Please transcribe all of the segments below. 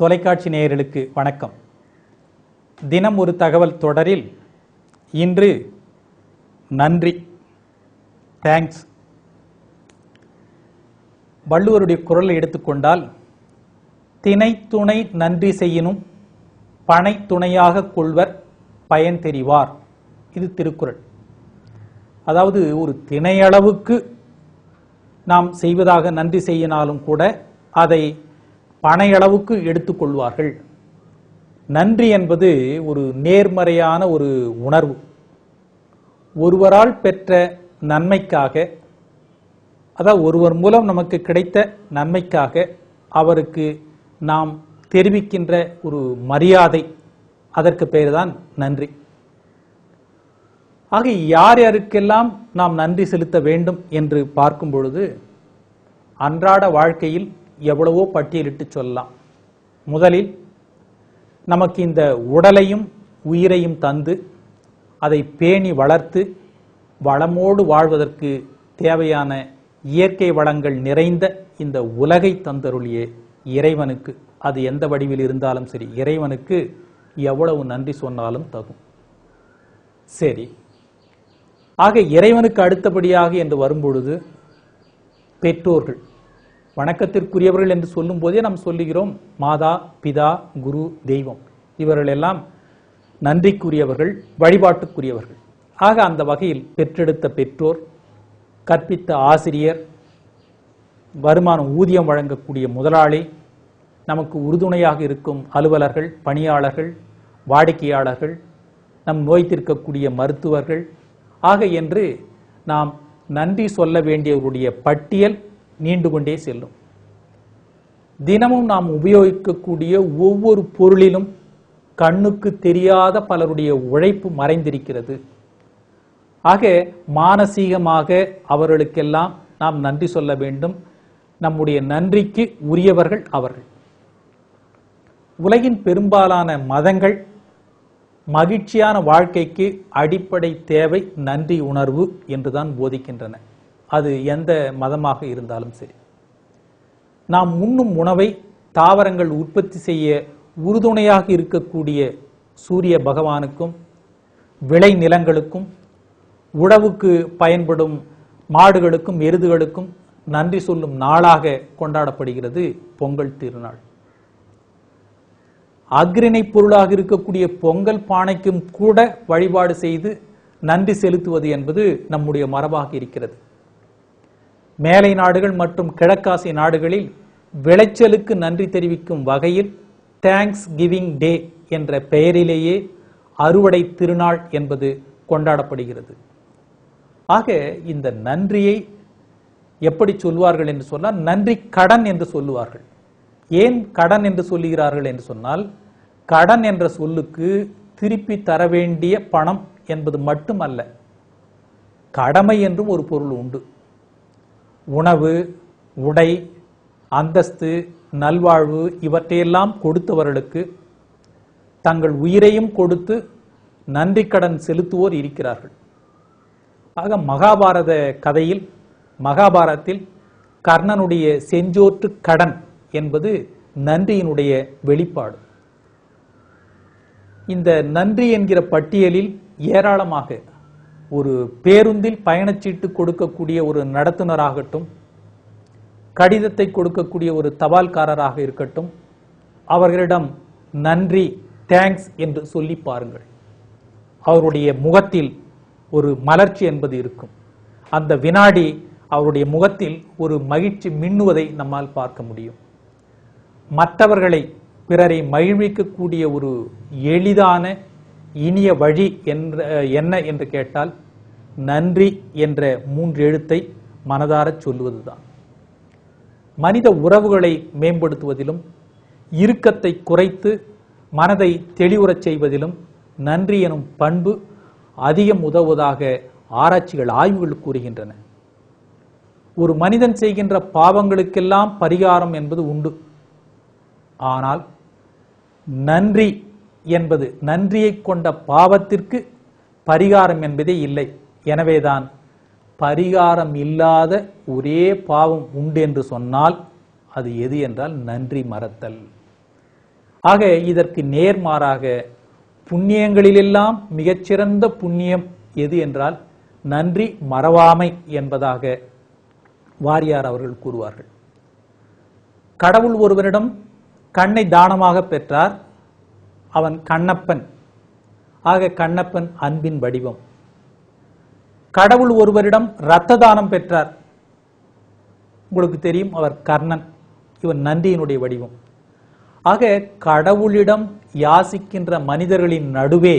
தொலைக்காட்சி நேயர்களுக்கு வணக்கம். தினம் ஒரு தகவல் தொடரில் இன்று நன்றி, தேங்க்ஸ். வள்ளுவருடைய குரலை எடுத்துக்கொண்டால், திணை துணை நன்றி செய்யினும் பனை துணையாக கொள்வர் பயன் தெரிவார். இது திருக்குறள். அதாவது ஒரு திணையளவுக்கு நாம் செய்வதாக நன்றி செய்யினாலும் கூட அதை பனையளவுக்கு எடுத்துக்கொள்வார்கள். நன்றி என்பது ஒரு நேர்மறையான ஒரு உணர்வு. ஒருவரால் பெற்ற நன்மைக்காக, அதாவது ஒருவர் மூலம் நமக்கு கிடைத்த நன்மைக்காக அவருக்கு நாம் தெரிவிக்கின்ற ஒரு மரியாதை, அதற்கு பெயர்தான் நன்றி. ஆக யார் யாருக்கெல்லாம் நாம் நன்றி செலுத்த வேண்டும் என்று பார்க்கும் பொழுது அன்றாட வாழ்க்கையில் எவ்வளவோ பட்டியலிட்டு சொல்லலாம். முதலில் நமக்கு இந்த உடலையும் உயிரையும் தந்து அதை பேணி வளர்த்து வளமோடு வாழ்வதற்கு தேவையான இயற்கை வளங்கள் நிறைந்த இந்த உலகை தந்தருளிய இறைவனுக்கு, அது எந்த வடிவில் இருந்தாலும் சரி, இறைவனுக்கு எவ்வளவு நன்றி சொன்னாலும் தகும். சரி, ஆக இறைவனுக்கு அடுத்தபடியாக என்று வரும்பொழுது பெற்றோர்கள் வணக்கத்திற்குரியவர்கள் என்று சொல்லும் போதே நாம் சொல்லுகிறோம், மாதா பிதா குரு தெய்வம், இவர்கள் எல்லாம் நன்றிக்குரியவர்கள், வழிபாட்டுக்குரியவர்கள். ஆக அந்த வகையில் பெற்றெடுத்த பெற்றோர், கற்பித்த ஆசிரியர், வருமானம் ஊதியம் வழங்கக்கூடிய முதலாளி, நமக்கு உறுதுணையாக இருக்கும் அலுவலர்கள், பணியாளர்கள், வாடிக்கையாளர்கள், நம் நோய் தீர்க்கக்கூடிய மருத்துவர்கள், ஆக என்று நாம் நன்றி சொல்ல வேண்டியவருடைய பட்டியல் நீண்டு கொண்டே செல்லும். தினமும் நாம் உபயோகிக்கக்கூடிய ஒவ்வொரு பொருளிலும் கண்ணுக்கு தெரியாத பலருடைய உழைப்பு மறைந்திருக்கிறது. ஆக மானசீகமாக அவர்களுக்கெல்லாம் நாம் நன்றி சொல்ல வேண்டும். நம்முடைய நன்றிக்கு உரியவர்கள் அவர்கள். உலகின் பெரும்பாலான மதங்கள் மகிழ்ச்சியான வாழ்க்கைக்கு அடிப்படை தேவை நன்றி உணர்வு என்றுதான் போதிக்கின்றன. அது எந்த மதமாக இருந்தாலும் சரி. நாம் உண்ணும் உணவை தாவரங்கள் உற்பத்தி செய்ய உறுதுணையாக இருக்கக்கூடிய சூரிய பகவானுக்கும், விளை நிலங்களுக்கும், உழவுக்கு பயன்படும் மாடுகளுக்கும் எருதுகளுக்கும் நன்றி சொல்லும் நாளாக கொண்டாடப்படுகிறது பொங்கல் திருநாள். அக்ரிணை பொருளாக இருக்கக்கூடிய பொங்கல் பானைக்கும் கூட வழிபாடு செய்து நன்றி செலுத்துவது என்பது நம்முடைய மரபாக இருக்கிறது. மேலை நாடுகள் மற்றும் கிழக்காசிய நாடுகளில் விளைச்சலுக்கு நன்றி தெரிவிக்கும் வகையில் தேங்க்ஸ் கிவிங் டே என்ற பெயரிலேயே அறுவடை திருநாள் என்பது கொண்டாடப்படுகிறது. ஆக இந்த நன்றியை எப்படி சொல்வார்கள் என்று சொன்னால், நன்றி கடன் என்று சொல்லுவார்கள். ஏன் கடன் என்று சொல்லுகிறார்கள் என்று சொன்னால், கடன் என்ற சொல்லுக்கு திருப்பி தர வேண்டிய பணம் என்பது மட்டுமல்ல, கடமை என்றும் ஒரு பொருள் உண்டு. உணவு, உடை, அந்தஸ்து, நல்வாழ்வு இவற்றையெல்லாம் கொடுத்தவர்களுக்கு தங்கள் உயிரையும் கொடுத்து நன்றி கடன் செலுத்துவோர் இருக்கிறார்கள். ஆக மகாபாரத கதையில், மகாபாரதத்தில் கர்ணனுடைய செஞ்சோற்று கடன் என்பது நன்றியினுடைய வெளிப்பாடு. இந்த நன்றி என்கிற பட்டியலில் ஏராளமாக, ஒரு பேருந்தில் பயணச்சீட்டு கொடுக்கக்கூடிய ஒரு நடத்துனராகட்டும், கடிதத்தை கொடுக்கக்கூடிய ஒரு தபால்காரராக இருக்கட்டும், அவர்களிடம் நன்றி, தேங்க்ஸ் என்று சொல்லி பாருங்கள். அவருடைய முகத்தில் ஒரு மலர்ச்சி என்பது இருக்கும். அந்த வினாடி அவருடைய முகத்தில் ஒரு மகிழ்ச்சி மின்னுவதை நம்மால் பார்க்க முடியும். மற்றவர்களை, பிறரை மகிழ்விக்கக்கூடிய ஒரு எளிதான இனிய வழி என்ன என்று கேட்டால், நன்றி என்ற 3 எழுத்தை மனதார சொல்லுவதுதான். மனித உறவுகளை மேம்படுத்துவதிலும், இறுக்கத்தை குறைத்து மனதை தெளிவுறச் செய்வதிலும் நன்றி எனும் பண்பு அதிகம் உதவுவதாக ஆராய்ச்சிகள், ஆய்வுகள் கூறுகின்றன. ஒரு மனிதன் செய்கின்ற பாவங்களுக்கெல்லாம் பரிகாரம் என்பது உண்டு. ஆனால் நன்றி என்பது, நன்றியை கொண்ட பாவத்திற்கு பரிகாரம் என்பதே இல்லை. எனவேதான் பரிகாரம் இல்லாத ஒரே பாவம் உண்டு என்று சொன்னால் அது எது என்றால் நன்றி மறத்தல். ஆக இதற்கு நேர்மாறாக புண்ணியங்களிலெல்லாம் மிகச்சிறந்த புண்ணியம் எது என்றால் நன்றி மறவாமை என்பதாக வாரியார் அவர்கள் கூறுவார்கள். கடவுள் ஒருவரிடம் கண்ணை தானமாக பெற்றார். அவன் கண்ணப்பன். ஆக கண்ணப்பன் அன்பின் வடிவம். கடவுள் ஒருவரிடம் இரத்த தானம் பெற்றார். உங்களுக்கு தெரியும், அவர் கர்ணன். இவன் நன்றியினுடைய வடிவம். ஆக கடவுளிடம் யாசிக்கின்ற மனிதர்களின் நடுவே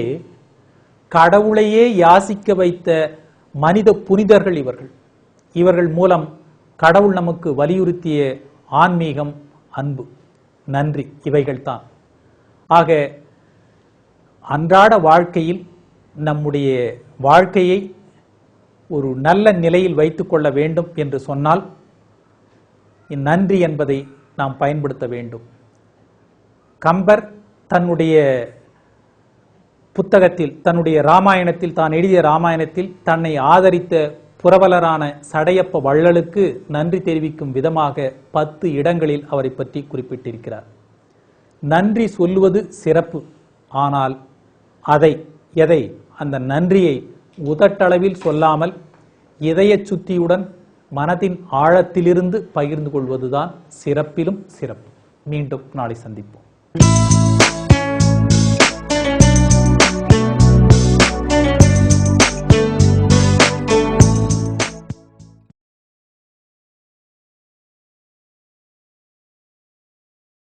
கடவுளையே யாசிக்க வைத்த மனித புனிதர்கள் இவர்கள். இவர்கள் மூலம் கடவுள் நமக்கு வலியுறுத்திய ஆன்மீகம், அன்பு, நன்றி இவைகள்தான். ஆக அன்றாட வாழ்க்கையில் நம்முடைய வாழ்க்கையை ஒரு நல்ல நிலையில் வைத்துக் கொள்ள வேண்டும் என்று சொன்னால் நன்றி என்பதை நாம் பயன்படுத்த வேண்டும். கம்பர் தன்னுடைய புத்தகத்தில், தன்னுடைய ராமாயணத்தில், தான் எழுதிய ராமாயணத்தில் தன்னை ஆதரித்த புரவலரான சடையப்ப வள்ளலுக்கு நன்றி தெரிவிக்கும் விதமாக 10 இடங்களில் அவரை பற்றி குறிப்பிட்டிருக்கிறார். நன்றி சொல்லுவது சிறப்பு. ஆனால் அந்த நன்றியை உதட்டளவில் சொல்லாமல் இதய சுத்தியுடன் மனதின் ஆழத்திலிருந்து பகிர்ந்து கொள்வதுதான் சிறப்பிலும் சிறப்பு. மீண்டும் நாளை சந்திப்போம்.